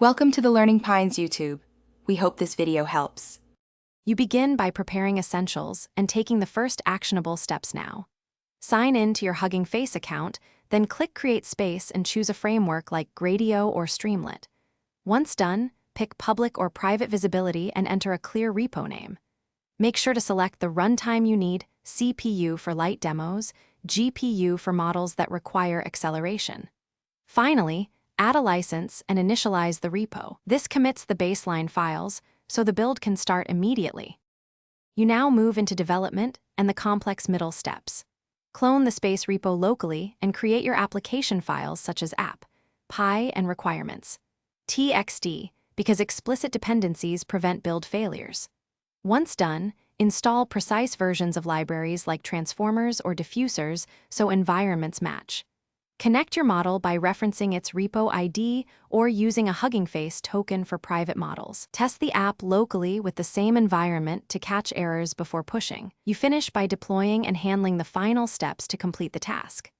Welcome to the Learning Pines YouTube. We hope this video helps. You begin by preparing essentials and taking the first actionable steps now. Sign in to your Hugging Face account, then click Create Space and choose a framework like Gradio or Streamlit. Once done, pick Public or Private Visibility and enter a clear repo name. Make sure to select the runtime you need, CPU for light demos, GPU for models that require acceleration. Finally, add a license and initialize the repo. This commits the baseline files, so the build can start immediately. You now move into development and the complex middle steps. Clone the space repo locally and create your application files such as app, py, and requirements. TXT, because explicit dependencies prevent build failures. Once done, install precise versions of libraries like transformers or diffusers so environments match. Connect your model by referencing its repo ID or using a Hugging Face token for private models. Test the app locally with the same environment to catch errors before pushing. You finish by deploying and handling the final steps to complete the task.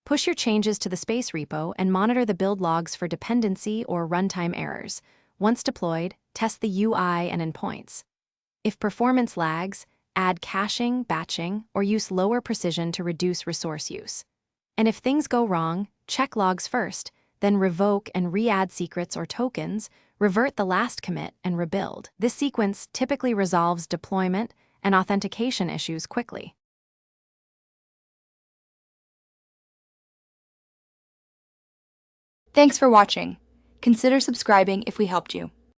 Push your changes to the space repo and monitor the build logs for dependency or runtime errors. Once deployed, test the UI and endpoints. If performance lags, add caching, batching, or use lower precision to reduce resource use. And if things go wrong, check logs first, then revoke and re-add secrets or tokens, revert the last commit, and rebuild. This sequence typically resolves deployment and authentication issues quickly. Thanks for watching. Consider subscribing if we helped you.